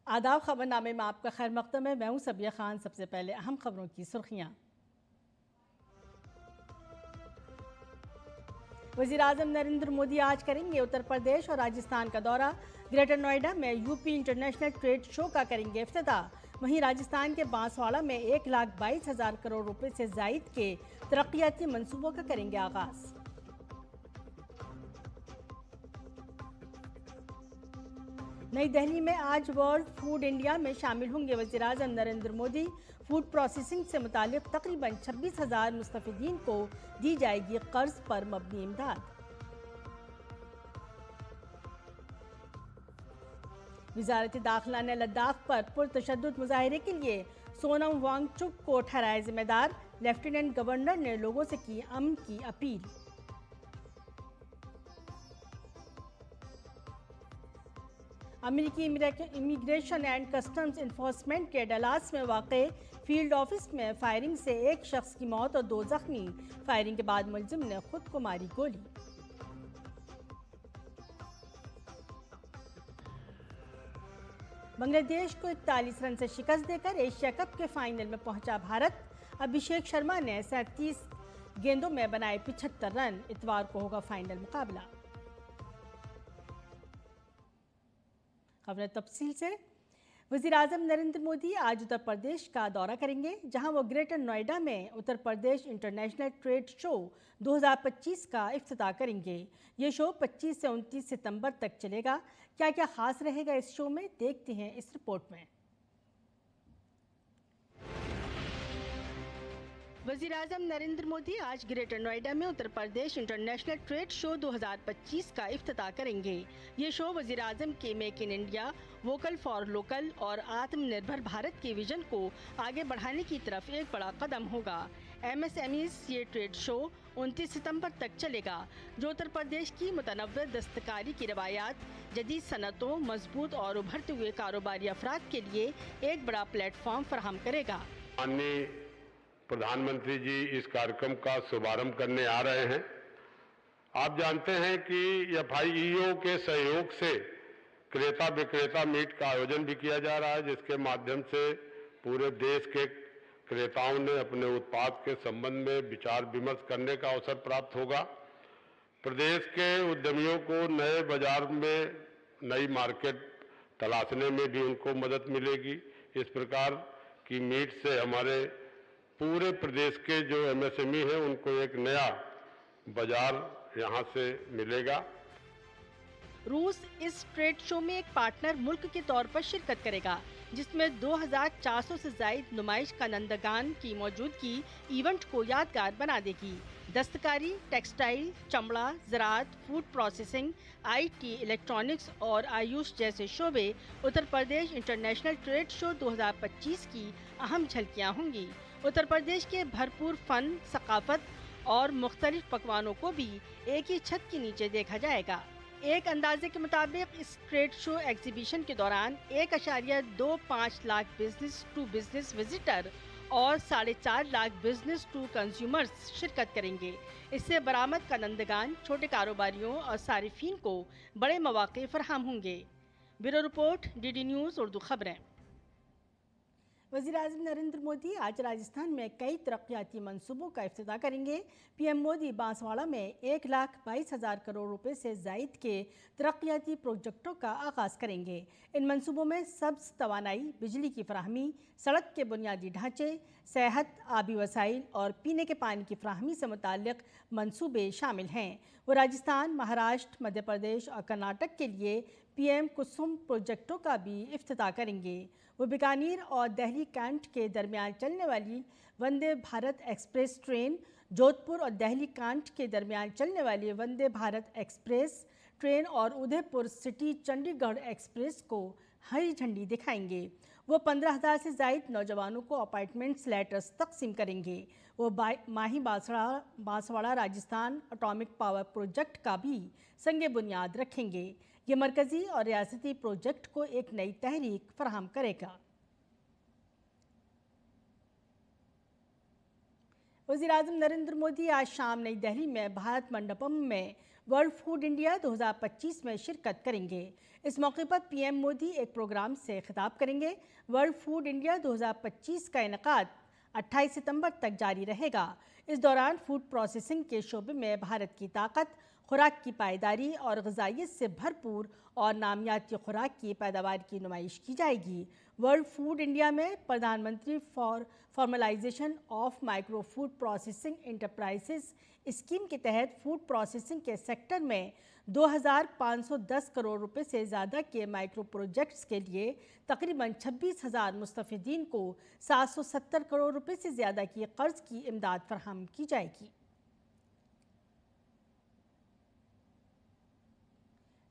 आदाब खबरनामे में आपका खैर मकदम है। मैं हूं सबिया खान। सबसे पहले अहम खबरों की सुर्खियां। वज़ीर-ए-आज़म नरेंद्र मोदी आज करेंगे उत्तर प्रदेश और राजस्थान का दौरा। ग्रेटर नोएडा में यूपी इंटरनेशनल ट्रेड शो का करेंगे इफ्तिताह। वहीं राजस्थान के बांसवाड़ा में 1,22,000 करोड़ रुपए से जायद के तरक्याती मंसूबों का करेंगे आगाज। नई दिल्ली में आज वर्ल्ड फूड इंडिया में शामिल होंगे वज़ीर-ए-आज़म नरेंद्र मोदी। फूड प्रोसेसिंग से मुतालिक तकरीबन 26,000 मुस्तफिदीन को दी जाएगी कर्ज पर मबनी इमदाद। वज़ारत दाखिला ने लद्दाख पर पुरतशद्दुद मुजाहिरे के लिए सोनम वांगचुक को ठहराया जिम्मेदार। लेफ्टिनेंट गवर्नर ने लोगों से की अमन की अपील। अमेरिकी इमिग्रेशन एंड कस्टम्स इन्फोर्समेंट के डलास में वाक़े फील्ड ऑफिस में फायरिंग से एक शख्स की मौत और 2 जख्मी। फायरिंग के बाद मुलजिम ने खुद को मारी गोली। बांग्लादेश को 41 रन से शिकस्त देकर एशिया कप के फाइनल में पहुंचा भारत। अभिषेक शर्मा ने 37 गेंदों में बनाए 75 रन। इतवार को होगा फाइनल मुकाबला। खबरें तफसील से। वज़ीर-ए-आज़म नरेंद्र मोदी आज उत्तर प्रदेश का दौरा करेंगे, जहां वो ग्रेटर नोएडा में Uttar Pradesh international trade show 2025 का इफ्तिताह करेंगे। ये शो 25 से 29 सितंबर तक चलेगा। क्या क्या खास रहेगा इस शो में, देखते हैं इस रिपोर्ट में। वज़ीर-ए-आज़म नरेंद्र मोदी आज ग्रेटर नोएडा में Uttar Pradesh international trade show 2025 का इफ्तिताह करेंगे। ये शो वज़ीर-ए-आज़म के make in India, vocal for local और आत्मनिर्भर भारत के विजन को आगे बढ़ाने की तरफ एक बड़ा कदम होगा। MSMEs ये ट्रेड शो 29 सितंबर तक चलेगा, जो उत्तर प्रदेश की मुतनव्वि दस्तकारी की रवायात, जदीद सनतों, मजबूत और उभरते हुए कारोबारी अफराद के लिए एक बड़ा प्लेटफॉर्म फराहम करेगा। प्रधानमंत्री जी इस कार्यक्रम का शुभारंभ करने आ रहे हैं। आप जानते हैं कि FIEO के सहयोग से क्रेता विक्रेता मीट का आयोजन भी किया जा रहा है, जिसके माध्यम से पूरे देश के क्रेताओं ने अपने उत्पाद के संबंध में विचार विमर्श करने का अवसर प्राप्त होगा। प्रदेश के उद्यमियों को नए बाजार में नई मार्केट तलाशने में भी उनको मदद मिलेगी। इस प्रकार की मीट से हमारे पूरे प्रदेश के जो MSME हैं उनको एक नया बाजार यहाँ से मिलेगा। रूस इस ट्रेड शो में एक पार्टनर मुल्क के तौर पर शिरकत करेगा, जिसमें 2400 से जायद नुमाइश कंदगान की मौजूदगी इवेंट को यादगार बना देगी। दस्तकारी, टेक्सटाइल, चमड़ा, ज़राअत, फूड प्रोसेसिंग, IT, इलेक्ट्रॉनिक्स और आयुष जैसे शोबे Uttar Pradesh international trade show 2025 की अहम झलकियाँ होंगी। उत्तर प्रदेश के भरपूर फन, सकाफत और मुख्तलिफ पकवानों को भी एक ही छत के नीचे देखा जाएगा। एक अंदाजे के मुताबिक इस ट्रेड शो एग्जीबिशन के दौरान 1.25 lakh business to business visitor और 4.5 लाख बिजनेस टू कंज्यूमर्स शिरकत करेंगे। इससे बरामद कंदगान, छोटे कारोबारियों और सारिफीन को बड़े मौके फराहम होंगे। Bureau report, DD news Urdu खबरें। वज़ीर-ए-आज़म नरेंद्र मोदी आज राजस्थान में कई तरक्याती मंसूबों का इफ्तिताह करेंगे। PM मोदी बांसवाड़ा में 1,22,000 करोड़ रुपए से जायद के तरक्याती प्रोजेक्टों का आगाज़ करेंगे। इन मंसूबों में सब्ज़ तवानाई, बिजली की फराहमी, सड़क के बुनियादी ढांचे, सेहत, आबी वसाइल और पीने के पानी की फराहमी से मुताल्लिक़ मंसूबे शामिल हैं। वो राजस्थान, महाराष्ट्र, मध्य प्रदेश और कर्नाटक के लिए PM कुसुम प्रोजेक्टों का भी इफ्तिताह करेंगे। वो बीकानेर और दिल्ली कैंट के दरमियान चलने वाली वंदे भारत एक्सप्रेस ट्रेन, जोधपुर और दिल्ली कैंट के दरमियान चलने वाली वंदे भारत एक्सप्रेस ट्रेन और उदयपुर सिटी चंडीगढ़ एक्सप्रेस को हरी झंडी दिखाएंगे। वो 15,000 से जायद नौजवानों को अपॉइंटमेंट्स लेटर्स तकसीम करेंगे। वो Mahi Banswara Rajasthan atomic power project का भी संगे बुनियाद रखेंगे। ये मरकज़ी और रियासती प्रोजेक्ट को एक नई तहरीक फराहम करेगा। वज़ीर-ए-आज़म नरेंद्र मोदी आज शाम नई दिल्ली में भारत मंडपम में वर्ल्ड फूड इंडिया 2025 में शिरकत करेंगे। इस मौके पर पीएम मोदी एक प्रोग्राम से खिताब करेंगे। वर्ल्ड फूड इंडिया 2025 का इनेकाद 28 सितंबर तक जारी रहेगा। इस दौरान फूड प्रोसेसिंग के शोबे में भारत की ताकत, खुराक की पायदारी और ग़िज़ाइयत से भरपूर और नामियाती खुराक की पैदावार की नुमाइश की जाएगी। वर्ल्ड फूड इंडिया में प्रधानमंत्री formalisation of micro food processing enterprises scheme के तहत फूड प्रोसेसिंग के सेक्टर में 2510 करोड़ रुपए से ज़्यादा के माइक्रो प्रोजेक्ट्स के लिए तकरीबन 26,000 मुस्तफ़ीदीन को 770 करोड़ रुपए से ज़्यादा की कर्ज की इमदाद फराहम की जाएगी।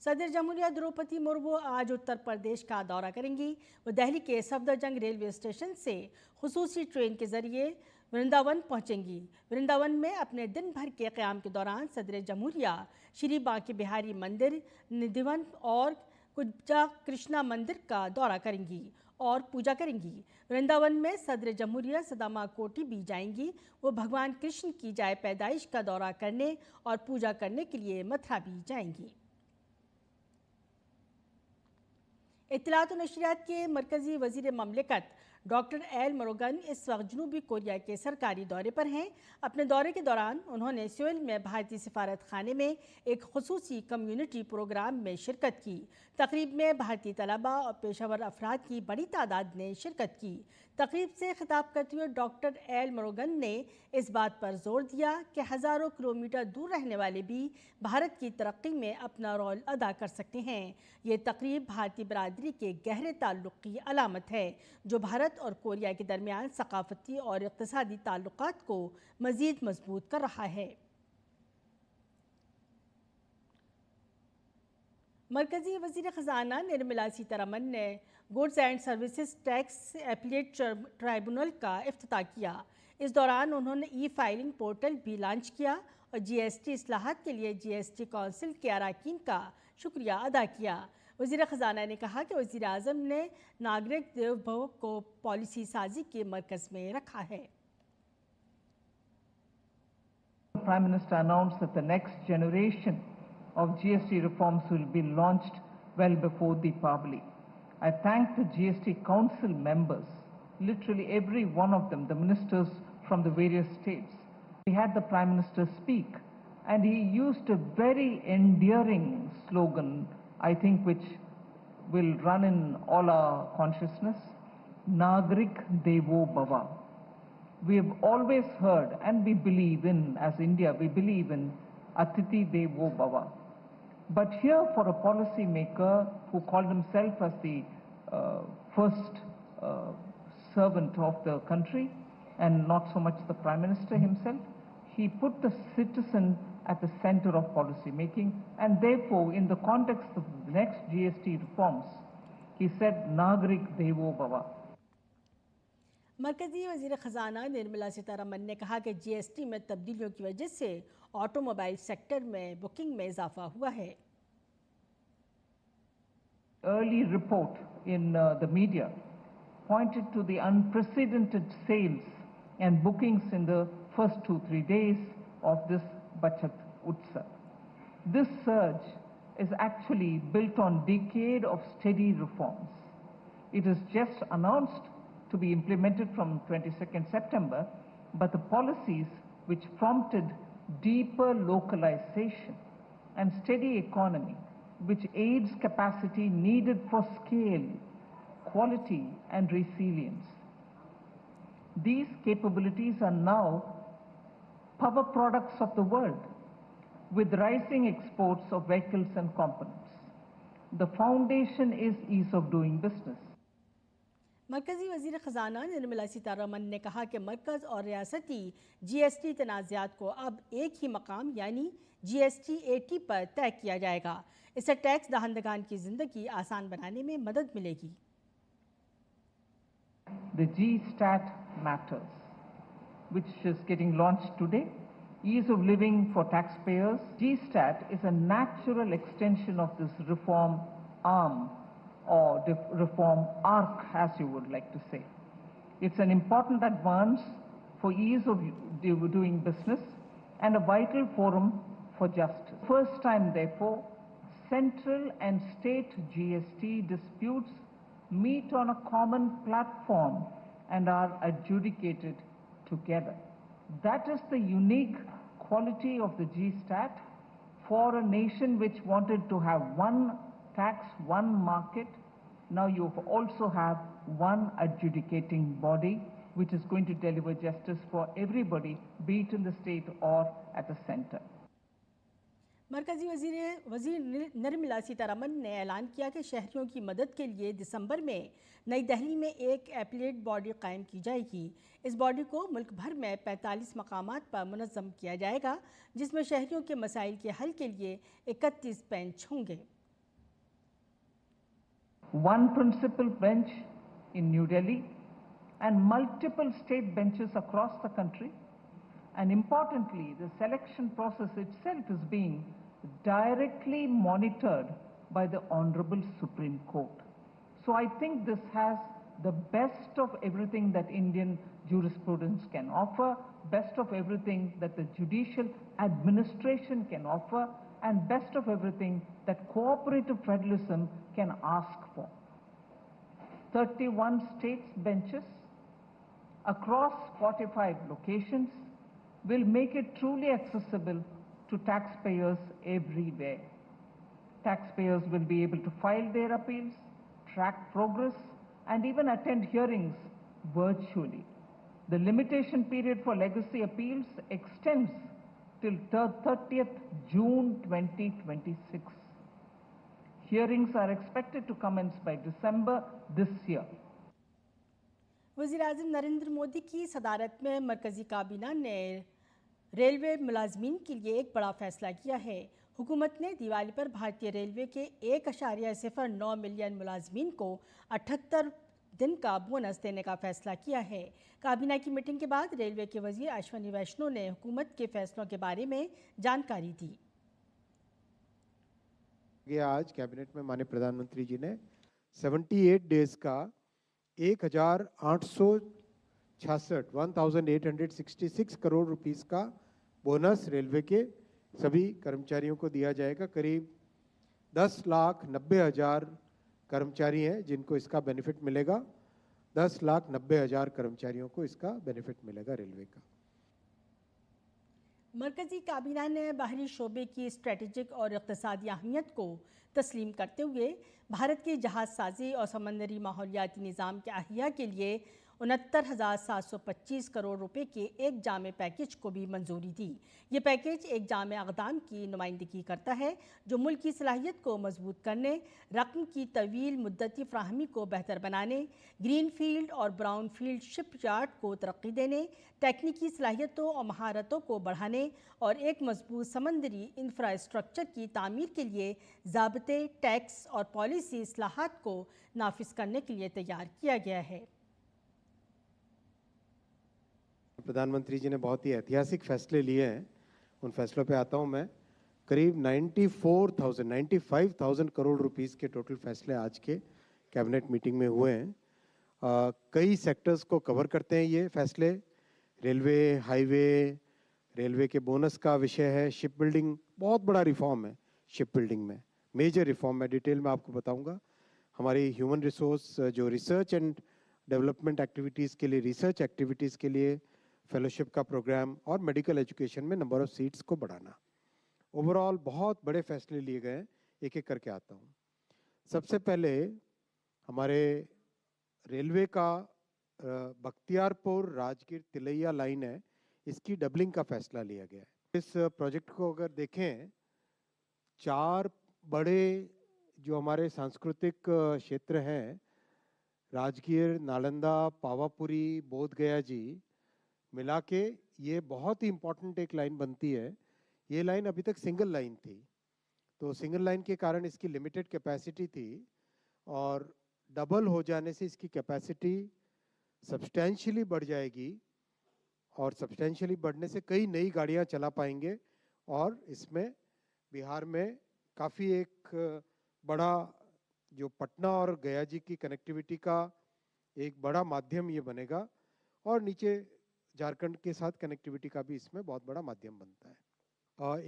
सदर जमहूरिया द्रौपदी मुर्मू आज उत्तर प्रदेश का दौरा करेंगी। वो दिल्ली के सफदरजंग रेलवे स्टेशन से खुसूसी ट्रेन के जरिए वृंदावन पहुंचेंगी। वृंदावन में अपने दिन भर के क़याम के दौरान सदर जमहूरिया श्री बांके बिहारी मंदिर, निधिवन और कुब्जा कृष्णा मंदिर का दौरा करेंगी और पूजा करेंगी। वृंदावन में सदर जमहूरिया सदामा कोठी भी जाएंगी। वो भगवान कृष्ण की जाए पैदाइश का दौरा करने और पूजा करने के लिए मथुरा भी जाएंगी। इत्तलात और नशरियात के मरकज़ी वज़ीर ममलिकत डॉक्टर एल मोरोगन इस वक्त जनूबी कोरिया के सरकारी दौरे पर हैं। अपने दौरे के दौरान उन्होंने सियोल में भारतीय सिफारत खाने में एक खुसूसी कम्युनिटी प्रोग्राम में शिरकत की। तकरीब में भारतीय तलबा और पेशावर अफराद की बड़ी तादाद ने शिरकत की। तकरीब से खिताब करते हुए डॉक्टर एल मोरोगन ने इस बात पर जोर दिया कि हज़ारों किलोमीटर दूर रहने वाले भी भारत की तरक्की में अपना रोल अदा कर सकते हैं। ये तकरीब भारतीय बरादरी के गहरे ताल्लुक़ की अलामत है, जो भारत और कोरिया के दरमियान सकाफती और इक़्तिसादी ताल्लुक़ात को मज़ीद मजबूत कर रहा है। मरकज़ी वज़ीर ख़ज़ाना निर्मला सीतारमन ने goods and services tax appellate tribunal का इफ्तिताह किया। इस दौरान उन्होंने ई फाइलिंग पोर्टल भी लॉन्च किया और जीएसटी इस्लाहात के लिए जीएसटी काउंसिल के अरकान का शुक्रिया अदा किया। वज़ीर ख़ज़ाना ने कहा कि वज़ीर-ए-आज़म ने नागरिक देवभव को पॉलिसी साजी के मरकज़ में रखा है। Prime Minister announced that the next generation of GST reforms will be launched well before Deepavali. I thank the GST Council members, literally every one of them, the ministers from the various states. We had the Prime Minister speak, and he used a very endearing slogan, I think, which will run in all our consciousness, Nagrik Devo Bhava. We have always heard, and we believe in, as India, we believe in Atiti Devo Bhava. But here, for a policy maker who called himself as the first servant of the country, and not so much the Prime Minister himself, he put the citizen at the center of policy making, and therefore, in the context of the next GST reforms, he said, Nagrik Devo Bhava. मरकज़ी वज़ीर ख़ज़ाना निर्मला सीतारमन ने कहा कि GST में तब्दीलियों की वजह से automobile sector में बुकिंग में इजाफा हुआ है। Early report in the media pointed to the unprecedented sales and bookings in the first 2-3 days of this Bachat Utsav. This surge is actually built on decade of steady reforms. It is just announced to be implemented from 22nd September, but the policies which prompted deeper localization and steady economy, which aids capacity needed for scale, quality and resilience. These capabilities are now power products of the world, with rising exports of vehicles and components. The foundation is ease of doing business. मरकज़ी वज़ीर ख़ज़ाना निर्मला सीतारमन ने कहा कि मरकज़ और रियासती GST तनाज़ात को अब एक ही मकाम यानी जीएसटी 80 पर तय किया जाएगा। इससे टैक्स दहंदगान की ज़िंदगी आसान बनाने में मदद मिलेगी। The GSTAT matters, which is getting launched today. Ease of living for taxpayers. GSTAT is a natural extension of this reform arm, or reform arc, as you would like to say. It's an important advance for ease of doing business and a vital forum for justice. First time, therefore, central and state GST disputes meet on a common platform and are adjudicated together. That is the unique quality of the GSTAT for a nation which wanted to have one tax, one market. Now you also have one adjudicating body which is going to deliver justice for everybody, be it in the state or at the center. मरकजी वजीर निर्मला सीतारमन ने ऐलान किया कि शहरियों की मदद के लिए दिसंबर में नई दिल्ली में एक एपीलेट बॉडी कायम की जाएगी। इस बॉडी को मुल्क भर में 45 मकामात पर मुनज़्ज़म किया जाएगा, जिसमें शहरियों के मसाइल के हल के लिए 31 बेंच होंगे। One principal bench in New Delhi and multiple state benches across the country. And importantly, the selection process itself is being directly monitored by the Honorable Supreme Court. So I think this has the best of everything that Indian jurisprudence can offer, best of everything that the judicial administration can offer, and best of everything that cooperative federalism can ask for. 31 states benches across 45 locations will make it truly accessible to taxpayers everywhere. Taxpayers will be able to file their appeals, track progress, and even attend hearings virtually. The limitation period for legacy appeals extends till 30th June 2026. Hearings are expected to commence by December this year. वज़ीर-ए-आज़म नरेंद्र मोदी की सदारत में मरकज़ी काबीना ने railway मुलाजमीन के लिए एक बड़ा फैसला किया है। हुकूमत ने दिवाली पर भारतीय रेलवे के 1.09 मिलियन मुलाजमीन को 78 दिन का बोनस देने का फैसला किया है। काबीना की मीटिंग के बाद रेलवे के वज़ीर अश्विनी वैष्णव ने हुकूमत के फैसलों के बारे में जानकारी दी। आज कैबिनेट में माननीय प्रधानमंत्री जी ने 78 डेज का 1866 करोड़ रुपीस का बोनस रेलवे के सभी कर्मचारियों को दिया जाएगा। करीब 10,90,000 कर्मचारी हैं जिनको इसका बेनिफिट मिलेगा। 10,90,000 कर्मचारियों को इसका बेनिफिट मिलेगा रेलवे का। मरकज़ी काबीना ने बाहरी शोबे की स्ट्रेटेजिक और इक़्तिसादी अहमियत को तस्लीम करते हुए भारत की जहाज़ साजी और समंदरी माहौलियाती निज़ाम के अहिया के लिए 69,725 करोड़ रुपए के एक जामे पैकेज को भी मंजूरी दी। ये पैकेज एक जामे अक़दाम की नुमाइंदगी करता है जो मुल्क की सलाहियत को मजबूत करने, रकम की तवील मुद्दती फ्राहमी को बेहतर बनाने, ग्रीन फील्ड और ब्राउन फील्ड शिप यार्ड को तरक्की देने, तकनीकी सलाहियतों और महारतों को बढ़ाने और एक मजबूत समंदरी इंफ्रास्ट्रक्चर की तामीर के लिए ज़ाब्ते, टैक्स और पॉलिसी इस्लाहात को नाफिज करने के लिए तैयार किया गया है। प्रधानमंत्री जी ने बहुत ही ऐतिहासिक फैसले लिए हैं। उन फैसलों पे आता हूं मैं। करीब 95,000 करोड़ रुपीस के टोटल फैसले आज के कैबिनेट मीटिंग में हुए हैं। कई सेक्टर्स को कवर करते हैं ये फैसले। रेलवे, हाईवे, रेलवे के बोनस का विषय है। शिप बिल्डिंग बहुत बड़ा रिफॉर्म है। शिप बिल्डिंग में मेजर रिफॉर्म है, डिटेल में आपको बताऊंगा। हमारी ह्यूमन रिसोर्स जो रिसर्च एंड डेवलपमेंट एक्टिविटीज़ के लिए, रिसर्च एक्टिविटीज़ के लिए फेलोशिप का प्रोग्राम और मेडिकल एजुकेशन में नंबर ऑफ सीट्स को बढ़ाना। ओवरऑल बहुत बड़े फैसले लिए गए। एक एक करके आता हूँ। सबसे पहले हमारे रेलवे का बख्तियारपुर राजगीर तिलैया लाइन है, इसकी डबलिंग का फैसला लिया गया है। इस प्रोजेक्ट को अगर देखें, 4 बड़े जो हमारे सांस्कृतिक क्षेत्र हैं, राजगीर, नालंदा, पावापुरी, बोध गया जी मिला के ये बहुत ही इम्पोर्टेंट एक लाइन बनती है। ये लाइन अभी तक सिंगल लाइन थी, तो सिंगल लाइन के कारण इसकी लिमिटेड कैपेसिटी थी और डबल हो जाने से इसकी कैपेसिटी सब्सटेंशियली बढ़ जाएगी और सब्सटेंशियली बढ़ने से कई नई गाड़ियां चला पाएंगे और इसमें बिहार में काफ़ी एक बड़ा जो पटना और गया जी की कनेक्टिविटी का एक बड़ा माध्यम ये बनेगा। और नीचे झारखंड के साथ कनेक्टिविटी का भी इसमें बहुत बड़ा माध्यम बनता है।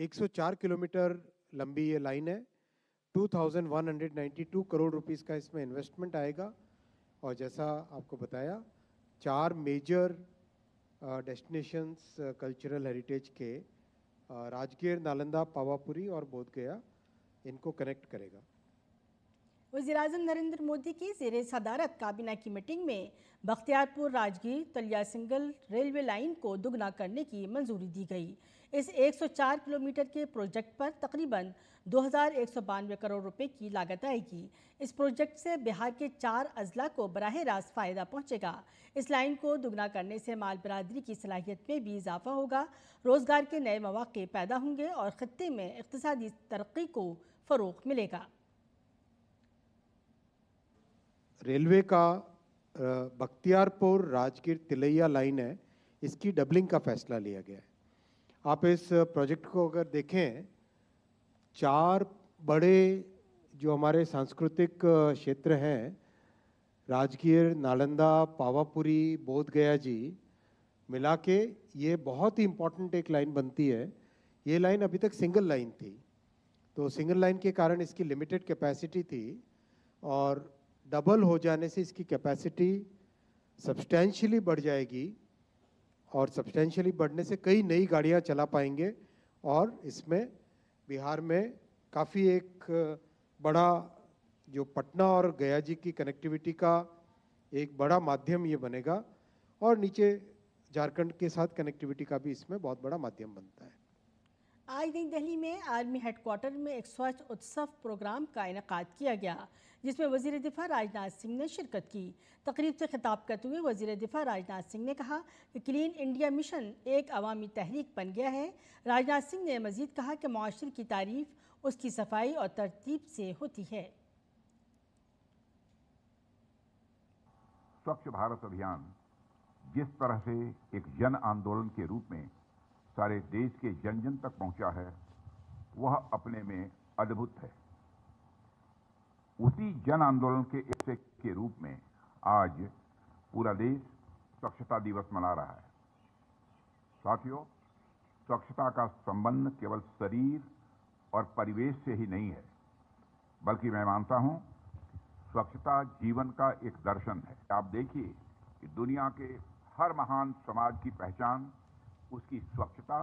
104 किलोमीटर लंबी ये लाइन है। 2192 करोड़ रुपीस का इसमें इन्वेस्टमेंट आएगा और जैसा आपको बताया 4 मेजर डेस्टिनेशंस कल्चरल हेरिटेज के राजगीर, नालंदा, पावापुरी और बोध गया इनको कनेक्ट करेगा। वज़ीर-ए-आज़म नरेंद्र मोदी की ज़ेरे सदारत काबीना की मीटिंग में बख्तियारपुर राजगीर तलिया सिंगल रेलवे लाइन को दुगना करने की मंजूरी दी गई। इस 104 किलोमीटर के प्रोजेक्ट पर तकरीबन 2192 करोड़ रुपए की लागत आएगी। इस प्रोजेक्ट से बिहार के 4 अजला को बराह रास्त फ़ायदा पहुंचेगा। इस लाइन को दुगना करने से माल बरादरी की सलाहियत में भी इजाफा होगा, रोज़गार के नए मौके पैदा होंगे और ख़त्ते में इक़्तिसादी तरक्की को फ़रोग़ मिलेगा। रेलवे का बख्तियारपुर राजगीर तिलैया लाइन है, इसकी डबलिंग का फैसला लिया गया है। आप इस प्रोजेक्ट को अगर देखें, 4 बड़े जो हमारे सांस्कृतिक क्षेत्र हैं, राजगीर, नालंदा, पावापुरी, बोध गया जी मिला के ये बहुत ही इम्पोर्टेंट एक लाइन बनती है। ये लाइन अभी तक सिंगल लाइन थी, तो सिंगल लाइन के कारण इसकी लिमिटेड कैपेसिटी थी और डबल हो जाने से इसकी कैपेसिटी सब्सटेंशियली बढ़ जाएगी और सब्सटेंशियली बढ़ने से कई नई गाड़ियां चला पाएंगे और इसमें बिहार में काफ़ी एक बड़ा जो पटना और गया जी की कनेक्टिविटी का एक बड़ा माध्यम ये बनेगा और नीचे झारखंड के साथ कनेक्टिविटी का भी इसमें बहुत बड़ा माध्यम बनता है। आज नई दिल्ली में आर्मी हेडक्वार्टर में एक स्वच्छ उत्सव प्रोग्राम का इनेकाद किया गया, जिसमें वज़ीर दिफा राजनाथ सिंह ने शिरकत की। तकरीब से खिताब करते हुए वज़ीर दिफा राजनाथ सिंह ने कहा कि क्लीन इंडिया मिशन एक अवामी तहरीक बन गया है। राजनाथ सिंह ने मज़ीद कहा कि मुआशरे की तारीफ उसकी सफाई और तरतीब से होती है। स्वच्छ भारत अभियान जिस तरह से एक जन आंदोलन के रूप में सारे देश के जन जन तक पहुंचा है, वह अपने में अद्भुत है। उसी जन आंदोलन के हिस्से के रूप में आज पूरा देश स्वच्छता दिवस मना रहा है। साथियों, स्वच्छता का संबंध केवल शरीर और परिवेश से ही नहीं है, बल्कि मैं मानता हूं स्वच्छता जीवन का एक दर्शन है। आप देखिए कि दुनिया के हर महान समाज की पहचान उसकी स्वच्छता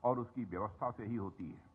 और उसकी व्यवस्था से ही होती है।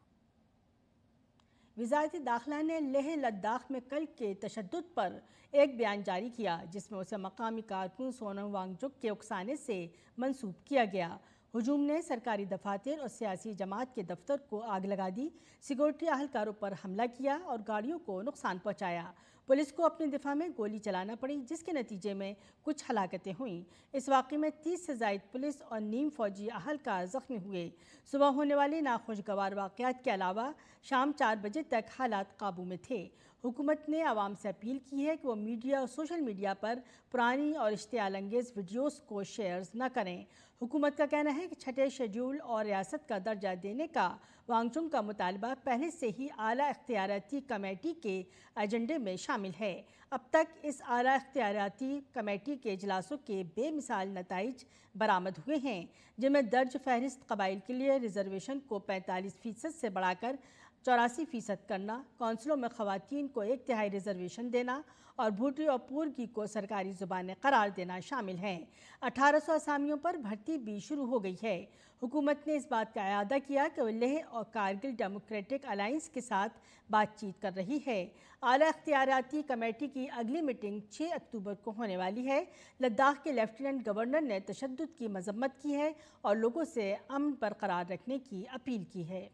वज़ारत दाखिला ने लेह लद्दाख में कल के तशद्दुद पर एक बयान जारी किया, जिसमें उसे मकामी कारकुन सोनम वांगचुक के उकसाने से मंसूब किया गया। हुजूम ने सरकारी दफातर और सियासी जमात के दफ्तर को आग लगा दी, सिक्योरिटी अहलकारों पर हमला किया और गाड़ियों को नुकसान पहुंचाया। पुलिस को अपने दिफा में गोली चलाना पड़ी, जिसके नतीजे में कुछ हलाकतें हुईं। इस वाक़े में 30 से ज़ायद पुलिस और नीम फौजी अहलकार ज़ख्मी हुए। सुबह होने वाले नाखुशगवार वाक़यात के अलावा शाम 4 बजे तक हालात काबू में थे। हुकूमत ने आवाम से अपील की है कि वो मीडिया और सोशल मीडिया पर पुरानी और इश्तियाल अंगेज़ वीडियोज़ को शेयर न करें। हुकूमत का कहना है कि 6ठे शेड्यूल और रियासत का दर्जा देने का वांगचुक का मुतालबा पहले से ही आला इख्तियाराती कमेटी के एजेंडे में शामिल है। अब तक इस आला इख्तियाराती कमेटी के इजलासों के बेमिसाल नताइज बरामद हुए हैं, जिनमें दर्ज फहरिस्त कबाइल के लिए रिजर्वेशन को 45% से बढ़ाकर 84% करना, कौंसलों में ख़वातीन को 1/3 रिजर्वेशन देना और भूटी और पूर्गी को सरकारी ज़ुबानें करार देना शामिल हैं। 1800 असामियों पर भर्ती भी शुरू हो गई है। हुकूमत ने इस बात का अयादा किया कि वह लेह और कारगिल डेमोक्रेटिक अलायंस के साथ बातचीत कर रही है। आला इख्तियाराती कमेटी की अगली मीटिंग 6 अक्टूबर को होने वाली है। लद्दाख के लेफ्टिनेंट गवर्नर ने तशद्दुद की मजम्मत की है और लोगों से अमन बरकरार रखने की अपील की है।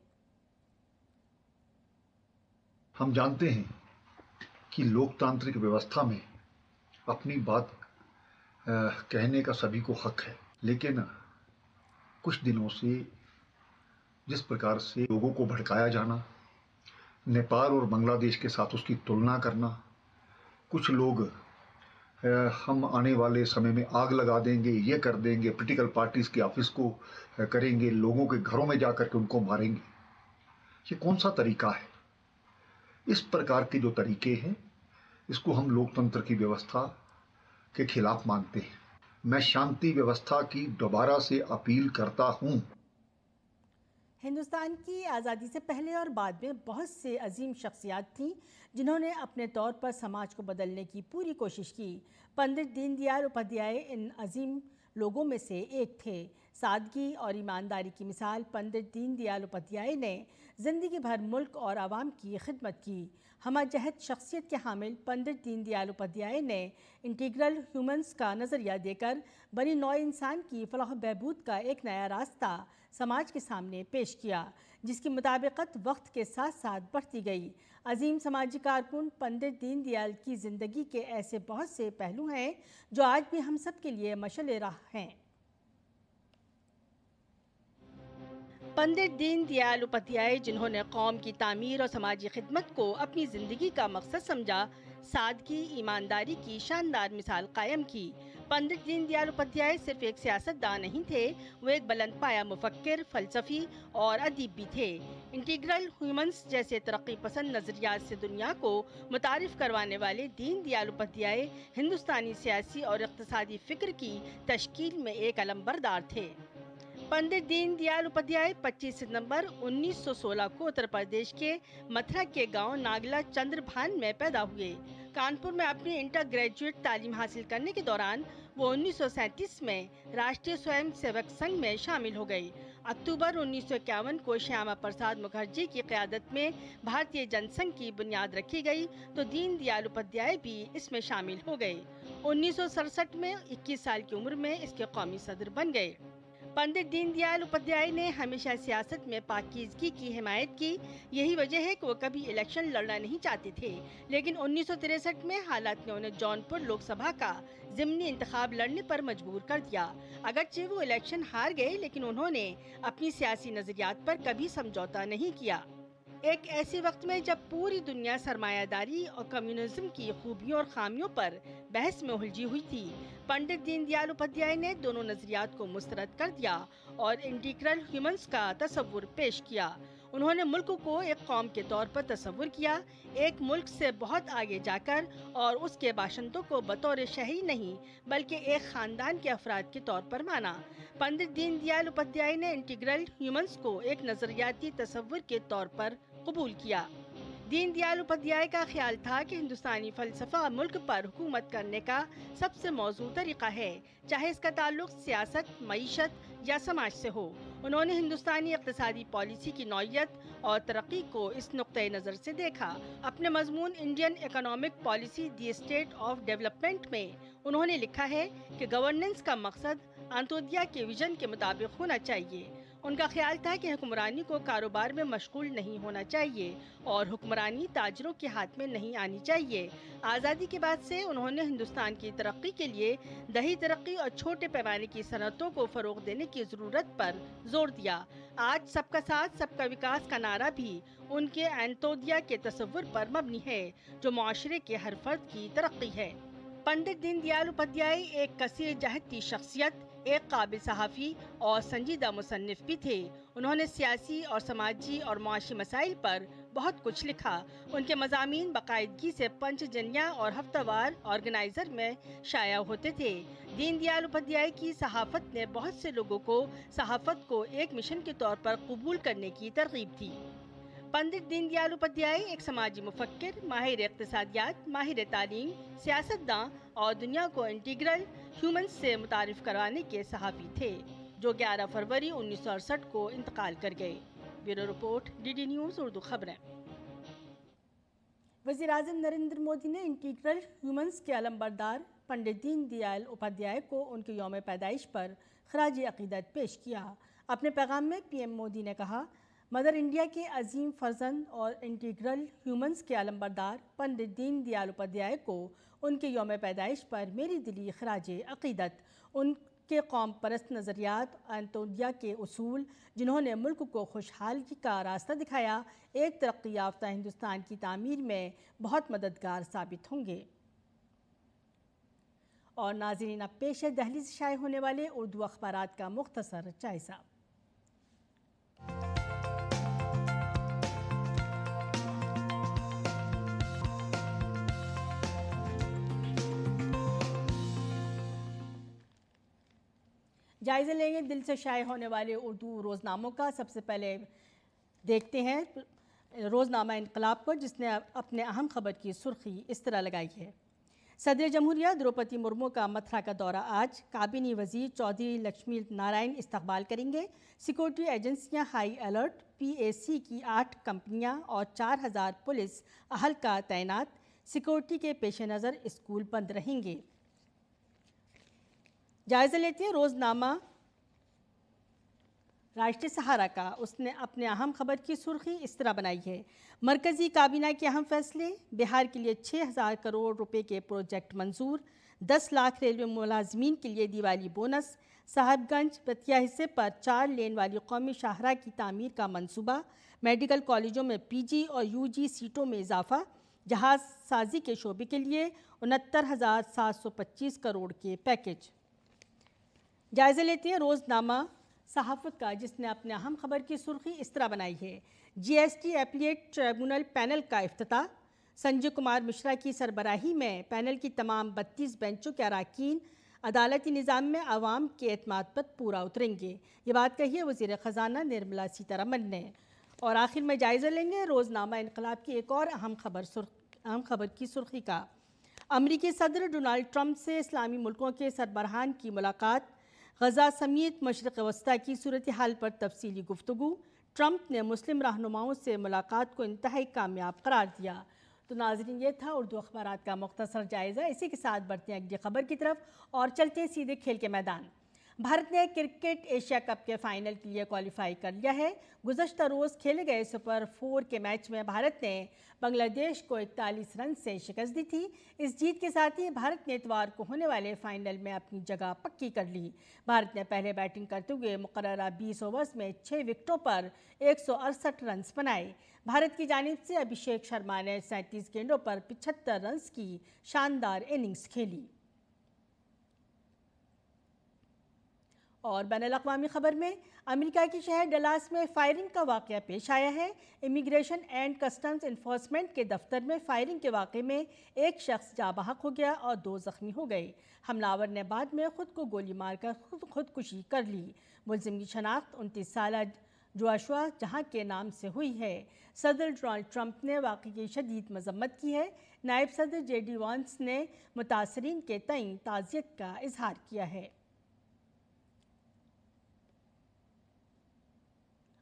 हम जानते हैं कि लोकतांत्रिक व्यवस्था में अपनी बात कहने का सभी को हक है, लेकिन कुछ दिनों से जिस प्रकार से लोगों को भड़काया जाना, नेपाल और बांग्लादेश के साथ उसकी तुलना करना, कुछ लोग हम आने वाले समय में आग लगा देंगे, ये कर देंगे, पॉलिटिकल पार्टीज के ऑफिस को करेंगे, लोगों के घरों में जाकर के उनको मारेंगे, ये कौन सा तरीका है? इस प्रकार के जो तरीके हैं, इसको हम लोकतंत्र की व्यवस्था के खिलाफ मानते हैं। मैं शांति व्यवस्था की दोबारा से अपील करता हूँ। हिंदुस्तान की आज़ादी से पहले और बाद में बहुत से अजीम शख्सियात थीं जिन्होंने अपने तौर पर समाज को बदलने की पूरी कोशिश की। पंडित दीनदयाल उपाध्याय इन अजीम लोगों में से एक थे। सादगी और ईमानदारी की मिसाल पंडित दीनदयाल उपाध्याय ने ज़िंदगी भर मुल्क और आवाम की खिदमत की। हमजहत शख्सियत के हामिल पंडित दीनदयाल उपाध्याय ने इंटीग्रल ह्यूमन्स का नज़रिया देकर बनी नौ इंसान की फलाह बहबूद का एक नया रास्ता समाज के सामने पेश किया, जिसकी मुताबिकत वक्त के साथ साथ बढ़ती गई। अजीम समाजी कारकुन पंडित दीनदयाल की ज़िंदगी के ऐसे बहुत से पहलू हैं जो आज भी हम सब के लिए मशअल राह हैं। पंडित दीनदयाल उपाध्याय, जिन्होंने कौम की तामीर और समाजी खिदमत को अपनी ज़िंदगी का मकसद समझा, सादगी ईमानदारी की शानदार मिसाल कायम की। पंडित दीनदयाल उपाध्याय सिर्फ एक सियासतदान नहीं थे, वो एक बुलंद पाया मुफक्किर, फ़लसफ़ी और अदीब भी थे। इंटीग्रल ह्यूमन्स जैसे तरक्की पसंद नज़रियात से दुनिया को मुतारिफ करवाने वाले दीनदयाल उपाध्याय हिंदुस्तानी सियासी और इक़्तिसादी फ़िक्र की तश्कील में एक अलमबरदार थे। पंडित दीनदयाल उपाध्याय 25 सितंबर 1916 को उत्तर प्रदेश के मथुरा के गांव नागला चंद्रभान में पैदा हुए। कानपुर में अपनी इंटर ग्रेजुएट तालीम हासिल करने के दौरान वो 1937 में राष्ट्रीय स्वयं सेवक संघ में शामिल हो गई। अक्टूबर 1951 को श्यामा प्रसाद मुखर्जी की क़यादत में भारतीय जनसंघ की बुनियाद रखी गई तो दीनदयाल उपाध्याय भी इसमें शामिल हो गए। 1967 में 21 साल की उम्र में इसके कौमी सदर बन गए। पंडित दीनदयाल उपाध्याय ने हमेशा सियासत में पाकीज़गी की हिमायत की। यही वजह है कि वो कभी इलेक्शन लड़ना नहीं चाहते थे, लेकिन 1963 में हालात ने उन्हें जौनपुर लोकसभा का ज़िमनी इंतखाब लड़ने पर मजबूर कर दिया। अगरचे वो इलेक्शन हार गए, लेकिन उन्होंने अपनी सियासी नज़रियात पर कभी समझौता नहीं किया। एक ऐसे वक्त में जब पूरी दुनिया सरमायादारी और कम्युनिज्म की खूबियों और खामियों पर बहस में उलझी हुई थी, पंडित दीनदयाल उपाध्याय ने दोनों नज़रियात को मुस्तरद कर दिया और इंटीग्रल ह्यूमन्स का तस्वुर पेश किया। उन्होंने मुल्क को एक कौम के तौर पर तस्वुर किया, एक मुल्क से बहुत आगे जाकर, और उसके बाशिंदों को बतौर शहरी नहीं बल्कि एक ख़ानदान के अफराद के तौर पर माना। पंडित दीनदयाल उपाध्याय ने इंटीग्रल ह्यूमन्स को एक नज़रियाती तस्वुर के तौर पर कबूल किया। दीनदयाल उपाध्याय का ख्याल था कि हिंदुस्तानी फ़लसफ़ा मुल्क पर हुकूमत करने का सबसे मौजूद तरीक़ा है, चाहे इसका ताल्लुक सियासत, मईशत या समाज से हो। उन्होंने हिंदुस्तानी इक़्तिसादी पॉलिसी की नौइयत और तरक्की को इस नुक्ते नज़र से देखा। अपने मज़मून Indian economic policy the state of development में उन्होंने लिखा है कि गवर्नेंस का मकसद अंत्योदय के विजन के मुताबिक होना चाहिए। उनका ख्याल था कि हुक्मरानी को कारोबार में मशगूल नहीं होना चाहिए और हुक्मरानी ताजरों के हाथ में नहीं आनी चाहिए। आज़ादी के बाद से उन्होंने हिंदुस्तान की तरक्की के लिए दही तरक्की और छोटे पैमाने की सनतों को फ़रोग़ देने की ज़रूरत पर जोर दिया। आज सबका साथ सबका विकास का नारा भी उनके अंत्योदय के तस्वुर पर मबनी है, जो मुआशरे के हर फर्द की तरक्की है। पंडित दीनदयाल उपाध्याय एक कसीर जहद की शख्सियत, एक काबिल सहाफ़ी और संजीदा मुसन्निफ भी थे। उन्होंने सियासी और समाजी और मुआशी मसाइल पर बहुत कुछ लिखा। उनके मज़ामीन बाकायदगी से पंचजन्या और हफ्तावार ऑर्गेनाइज़र में शाया होते थे। दीनदयाल उपाध्याय की सहाफ़त ने बहुत से लोगों को सहाफ़त को एक मिशन के तौर पर कबूल करने की तरगीब दी। पंडित दीनदयाल उपाध्याय एक समाजी मुफक्किर, माहिर इक़्तिसादियात, माहिर तालीम, सियासतदान और दुनिया को इंटीग्रल ह्यूमन्स से मुतारिफ करवाने के सहाफ़ी थे, जो 11 फरवरी 1968 को इंतकाल कर गए। Bureau report, DD news Urdu खबरें। वज़ीर-ए-आज़म नरेंद्र मोदी ने इंटीग्रल ह्यूमन्स के अलमबरदार पंडित दीनदयाल उपाध्याय को उनके यौम पैदाइश पर ख़राज अक़ीदत पेश किया। अपने पैगाम में PM मोदी ने कहा, मदर इंडिया के अजीम फर्जंद और इंटीग्रल ह्यूमन्स के अलमबरदार पंडित दीनदयाल उपाध्याय को उनके यौम पैदाइश पर मेरी दिली ख़राज अक़ीदत। उनके कौम परस्त नज़रियात, अंत्योदय के उसूल, जिन्होंने मुल्क को खुशहाली का रास्ता दिखाया, एक तरक्की याफ्ता हिंदुस्तान की तामीर में बहुत मददगार साबित होंगे। और नाज़रीन, अब पेश है दहली से शाये होने वाले उर्दू अखबारात का मुख्तसर जायज़ा। जायज़ा लेंगे दिल से शाये होने वाले उर्दू रोज़नामों का। सबसे पहले देखते हैं रोज़नामा इनकलाब को, जिसने अपने अहम खबर की सुर्खी इस तरह लगाई है। सदर जमहूरिया द्रौपदी मुर्मू का मथुरा का दौरा आज। काबीनी वजीर चौधरी लक्ष्मी नारायण इस्तकबाल करेंगे। सिक्योरिटी एजेंसियां हाई अलर्ट। PAC की 8 कंपनियां और 4000 पुलिस अहलकार तैनात। सिक्योरिटी के पेश नज़र स्कूल बंद रहेंगे। जायज़ा लेते हैं रोज़नामा राष्ट्रीय सहारा का। उसने अपने अहम खबर की सुर्खी इस तरह बनाई है। मरकज़ी काबीना के अहम फैसले। बिहार के लिए 6000 करोड़ रुपए के प्रोजेक्ट मंजूर। 10 लाख रेलवे मुलाजमीन के लिए दिवाली बोनस। साहिबगंज बतिया हिस्से पर 4 लेन वाली कौमी शाहरा की तामीर का मंसूबा। मेडिकल कॉलेजों में PG और UG सीटों में इजाफा। जहाज साजी के शोबे के लिए 69,725 करोड़ के पैकेज। जायज़ा लेते हैं रोज़नामा सहाफ़त का, जिसने अपने अहम खबर की सुर्खी इस तरह बनाई है। GST एपीलेट ट्रिब्यूनल पैनल का इफ्तिताह। संजय कुमार मिश्रा की सरबराही में पैनल की तमाम 32 बेंचों के अरकान अदालती निज़ाम में आवाम के एतमाद पर पूरा उतरेंगे। ये बात कही है वज़ीर ख़जाना निर्मला सीतारमन ने। और आखिर में जायज़ा लेंगे रोज़नामा इनकलाब की एक और अहम खबर की सुर्खी का। अमरीकी सदर डोनाल्ड ट्रंप से इस्लामी मुल्कों के सरबराहान की मुलाकात। गज़ा समेत मशरिक़ वस्ता की सूरत हाल पर तफसीली गुफ्तगू। ट्रंप ने मुस्लिम रहनुमाओं से मुलाकात को इंतहाई कामयाब करार दिया। तो नाज़रीन, ये था उर्दू अखबारात का मुख्तसर जायज़ा। इसी के साथ बढ़ते हैं अगली खबर की तरफ और चलते हैं सीधे खेल के मैदान। भारत ने क्रिकेट एशिया कप के फाइनल के लिए क्वालिफाई कर लिया है। गुज़श्ता रोज़ खेले गए सुपर 4 के मैच में भारत ने बांग्लादेश को 41 रन से शिकस्त दी थी। इस जीत के साथ ही भारत ने इतवार को होने वाले फाइनल में अपनी जगह पक्की कर ली। भारत ने पहले बैटिंग करते हुए मुकर्ररा 20 ओवर्स में 6 विकेटों पर 168 रन बनाए। भारत की जानिब से अभिषेक शर्मा ने 37 गेंदों पर 75 रन की शानदार इनिंग्स खेली। और बैनुल-अक़वामी खबर में अमेरिका के शहर डलास में फायरिंग का वाक़या पेश आया है। इमिग्रेशन एंड कस्टम्स इन्फोर्समेंट के दफ्तर में फायरिंग के वाक़े में एक शख्स जाँ बहक हो गया और 2 ज़ख्मी हो गए। हमलावर ने बाद में खुद को गोली मारकर खुदकुशी कर ली। मुलजिम की शनाख्त 29 साला जोशुआ जहाँ के नाम से हुई है। सदर डोनाल्ड ट्रंप ने वाक़े की शदीद मजम्मत की है। नायब सदर JD वांस ने मुतासरीन के तईं ताज़ियत का इजहार किया है।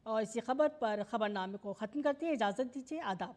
और इसी खबर पर खबरनामे को ख़त्म करते हैं। इजाज़त दीजिए। आदाब।